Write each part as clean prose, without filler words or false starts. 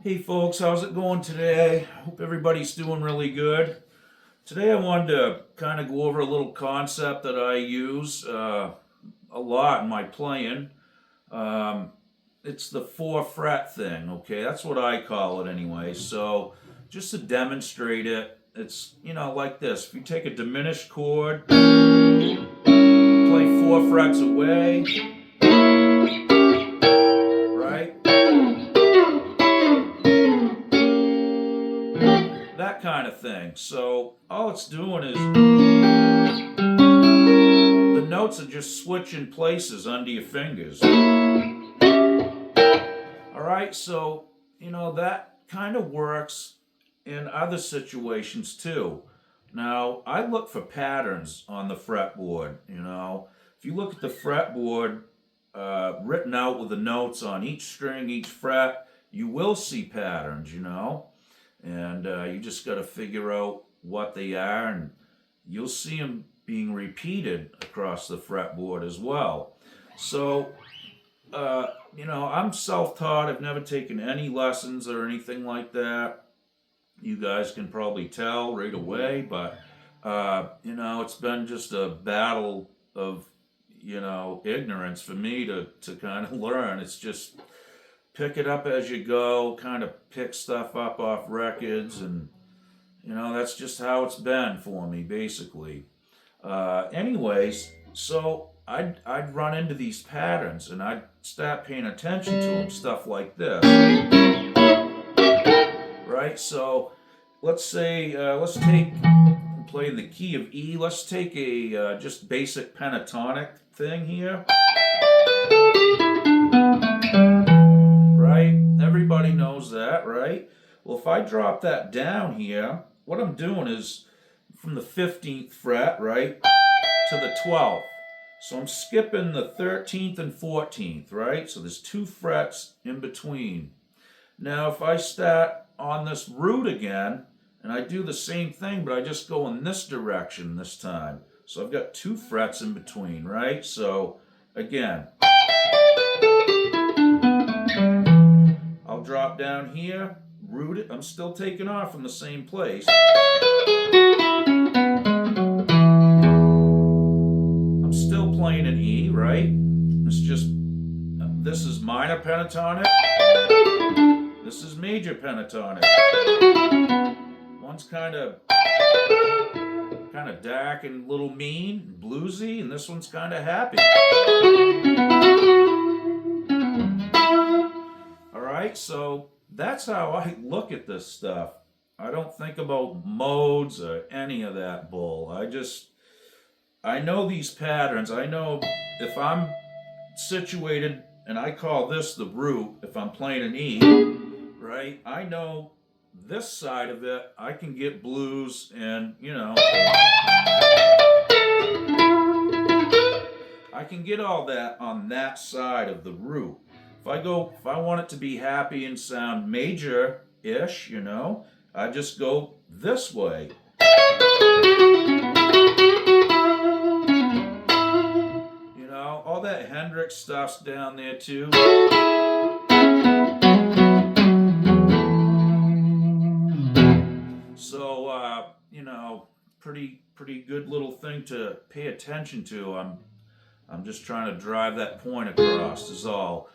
Hey folks, how's it going today? Hope everybody's doing really good. Today I wanted to kind of go over a little concept that I use a lot in my playing. Um, it's the 4 fret thing, okay? That's what I call it anyway. So just to demonstrate it, it's, like this. If you take a diminished chord, play 4 frets away, right? That kind of thing. So all it's doing is the notes are just switching places under your fingers. All right, so that kind of works in other situations too. Now, I look for patterns on the fretboard. If you look at the fretboard written out with the notes on each string, each fret, you will see patterns. And you just got to figure out what they are, and you'll see them being repeated across the fretboard as well. So I'm self-taught. I've never taken any lessons or anything like that. You guys can probably tell right away, but it's been just a battle of ignorance for me to kind of learn. It's just pick it up as you go, kind of pick stuff up off records, and that's just how it's been for me, basically. Anyways, so I'd run into these patterns and I'd start paying attention to them, stuff like this, right? So let's say, let's take, play in the key of E, let's take a just basic pentatonic thing here, right? Everybody knows that, right? Well, if I drop that down here, what I'm doing is from the 15th fret, right, to the 12th. So I'm skipping the 13th and 14th, right? So there's 2 frets in between. Now if I start on this root again, and I do the same thing, but I just go in this direction this time. So I've got 2 frets in between, right? So again, I'll drop down here, root it. I'm still taking off from the same place. I'm still playing an E, right? It's just, this is minor pentatonic. This is major pentatonic. One's kind of dark and a little mean and bluesy, and this one's kind of happy. All right, so that's how I look at this stuff. I don't think about modes or any of that bull. I know these patterns. I know if I'm situated and I call this the root, if I'm playing an E, right? I know this side of it, I can get blues and, I can get all that on that side of the root. If I want it to be happy and sound major-ish, I just go this way. All that Hendrix stuff's down there too. So, pretty good little thing to pay attention to. I'm just trying to drive that point across is all.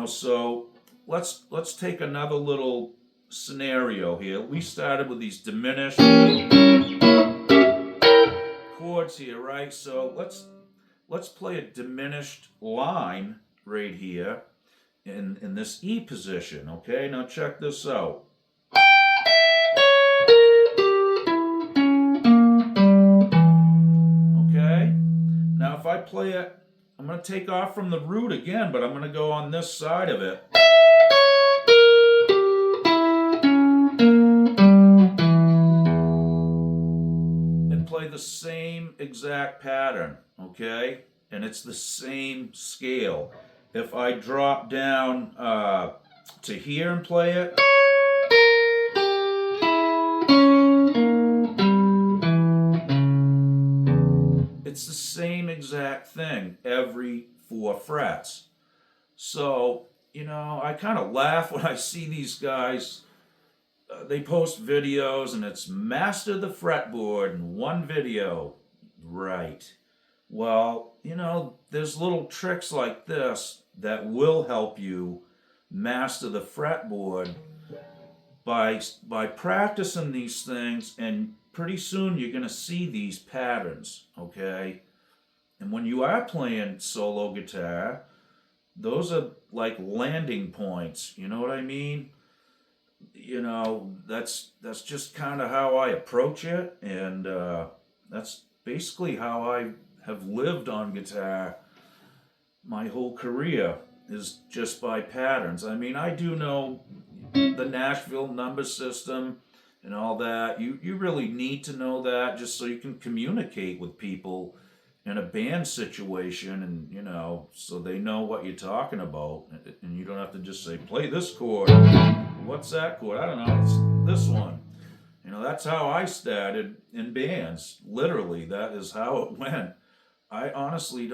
So let's take another little scenario here. We started with these diminished chords here, right? So let's play a diminished line right here in this E position, okay? Now check this out. Okay? Now if I play it, I'm going to take off from the root again, but I'm going to go on this side of it. And play the same exact pattern, okay? And it's the same scale. If I drop down to here and play it, it's the same exact thing every 4 frets. So I kind of laugh when I see these guys. They post videos and it's master the fretboard in one video. Right. Well, there's little tricks like this that will help you master the fretboard by practicing these things, and pretty soon you're going to see these patterns, okay? And when you are playing solo guitar, those are like landing points, you know what I mean? That's just kind of how I approach it, and that's basically how I have lived on guitar my whole career, is just by patterns. I mean, I do know the Nashville number system and all that. You really need to know that just so you can communicate with people in a band situation, and so they know what you're talking about, and you don't have to just say play this chord. What's that chord? I don't know. It's this one. That's how I started in bands. Literally, that is how it went. I honestly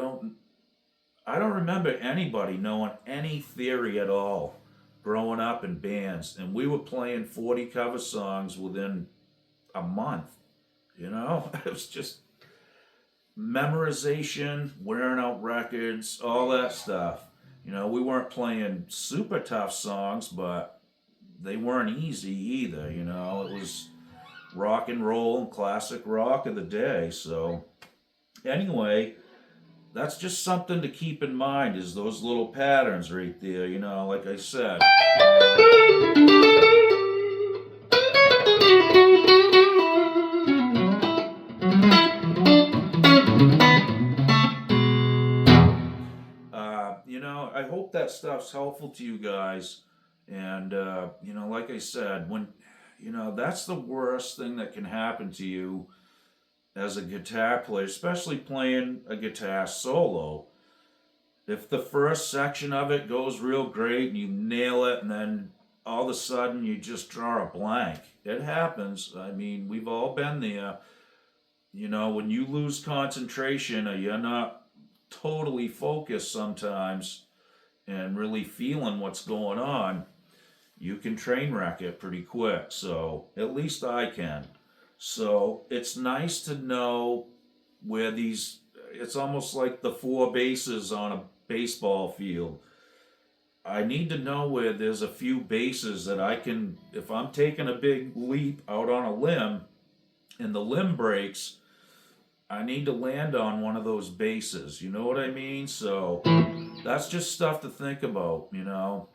I don't remember anybody knowing any theory at all growing up in bands, and we were playing 40 cover songs within a month. It was just memorization, wearing out records, all that stuff. We weren't playing super tough songs, but they weren't easy either. It was rock and roll and classic rock of the day. So anyway, that's just something to keep in mind, is those little patterns right there, like I said. I hope that stuff's helpful to you guys. And, like I said, that's the worst thing that can happen to you as a guitar player, especially playing a guitar solo. If the first section of it goes real great and you nail it, and then all of a sudden you just draw a blank. It happens. I mean, we've all been there. When you lose concentration or you're not totally focused sometimes and really feeling what's going on, you can train wreck it pretty quick. So at least I can. So it's nice to know where it's almost like the four bases on a baseball field. I need to know where there's a few bases that I can, if I'm taking a big leap out on a limb and the limb breaks, I need to land on one of those bases. You know what I mean? So that's just stuff to think about,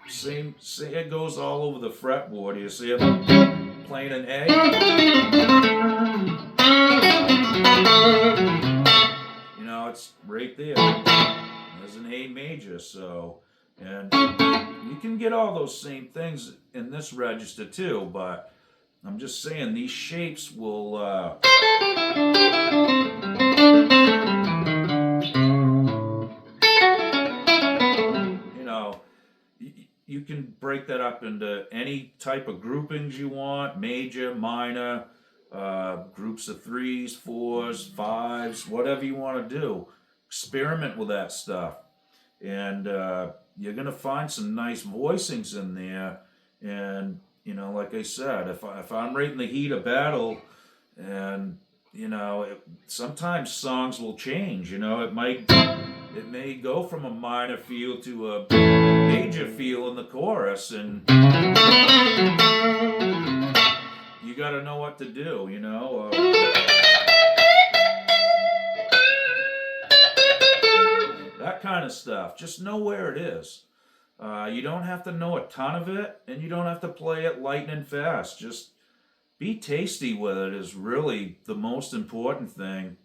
Same, it goes all over the fretboard. You see it playing an A? It's right there. There's an A major, and you can get all those same things in this register too, but I'm just saying these shapes will, you can break that up into any type of groupings you want, major, minor, groups of 3s, 4s, 5s, whatever you want to do. Experiment with that stuff. And you're going to find some nice voicings in there. And, like I said, if I'm right in the heat of battle, and, sometimes songs will change. It may go from a minor feel to a major feel in the chorus, and you got to know what to do, that kind of stuff. Just know where it is. You don't have to know a ton of it, and you don't have to play it lightning fast. Just be tasty with it is really the most important thing.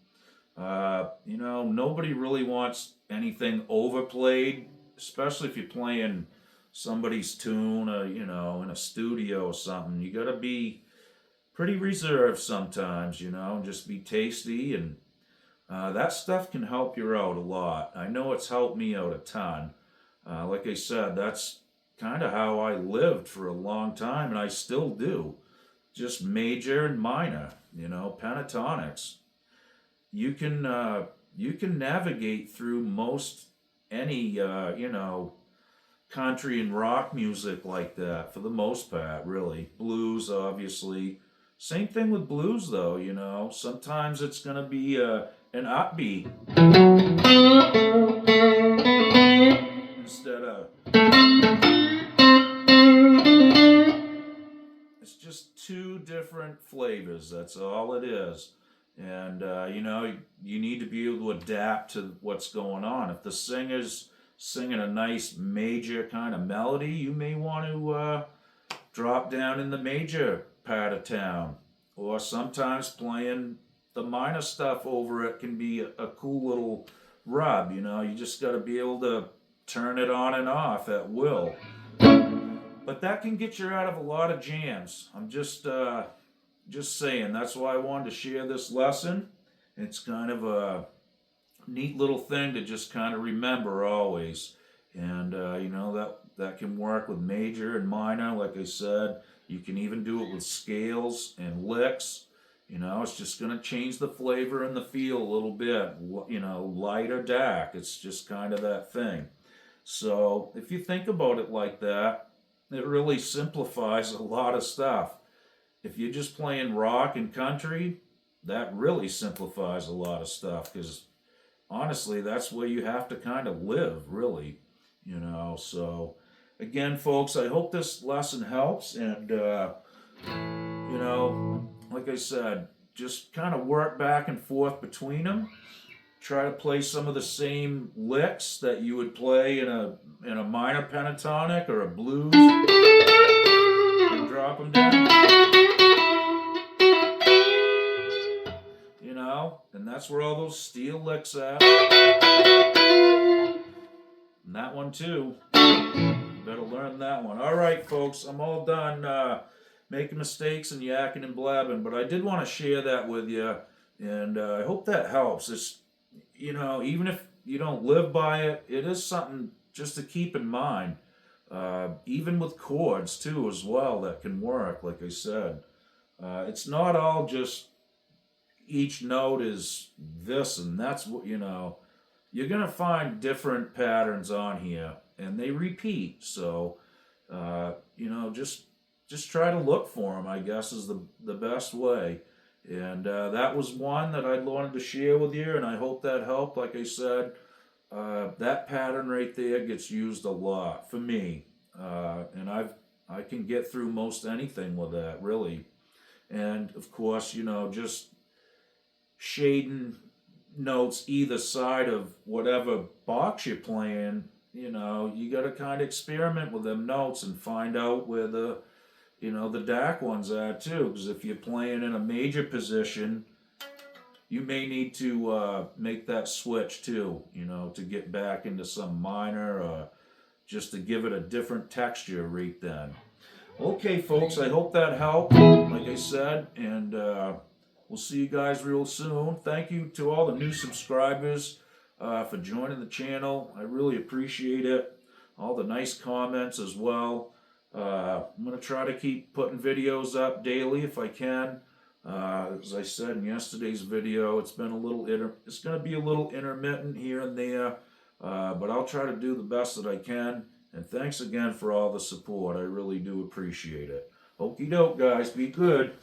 Nobody really wants anything overplayed, especially if you're playing somebody's tune, or, in a studio or something. You gotta be pretty reserved sometimes, and just be tasty, and that stuff can help you out a lot. I know it's helped me out a ton. Like I said, that's kind of how I lived for a long time, and I still do. Just major and minor, pentatonics. You can navigate through most any country and rock music like that for the most part, really. Blues, obviously. Same thing with blues, though, you know. Sometimes it's going to be an upbeat instead of. It's just two different flavors, that's all it is. And, you know, you need to be able to adapt to what's going on. If the singer's singing a nice major kind of melody, you may want to drop down in the major part of town. Or sometimes playing the minor stuff over it can be a cool little rub, you know. You just got to be able to turn it on and off at will. But that can get you out of a lot of jams. I'm just saying. That's why I wanted to share this lesson. It's kind of a neat little thing to just kind of remember always. And you know, that can work with major and minor, like I said. You can even do it with scales and licks. You know, it's just going to change the flavor and the feel a little bit. You know, light or dark. It's just kind of that thing. So if you think about it like that, it really simplifies a lot of stuff. If you're just playing rock and country, that really simplifies a lot of stuff, because honestly, that's where you have to kind of live, really, you know. So again, folks, I hope this lesson helps, and you know, like I said, just kind of work back and forth between them. Try to play some of the same licks that you would play in a minor pentatonic or a blues, and drop them down. You know, and that's where all those steel licks at. And that one too. Better learn that one. All right, folks, I'm all done making mistakes and yakking and blabbing, but I did want to share that with you, and I hope that helps. It's, you know, even if you don't live by it, it is something just to keep in mind. Even with chords too, as well, that can work. Like I said, it's not all just each note is this and that's what, you know. You're gonna find different patterns on here, and they repeat. So, you know, just try to look for them, I guess, is the best way. And that was one that I wanted to share with you, and I hope that helped. Like I said, that pattern right there gets used a lot for me, and I can get through most anything with that, really. And of course, you know, just shading notes either side of whatever box you're playing. You know, you got to kind of experiment with them notes and find out where the, you know, the dark ones are too. Because if you're playing in a major position, you may need to make that switch too, you know, to get back into some minor, or just to give it a different texture right then. Okay, folks, I hope that helped, like I said, and we'll see you guys real soon. Thank you to all the new subscribers for joining the channel. I really appreciate it. All the nice comments as well. I'm going to try to keep putting videos up daily if I can. As I said in yesterday's video, it's been a little it's going to be a little intermittent here and there, but I'll try to do the best that I can. And thanks again for all the support. I really do appreciate it. Okie doke, guys. Be good.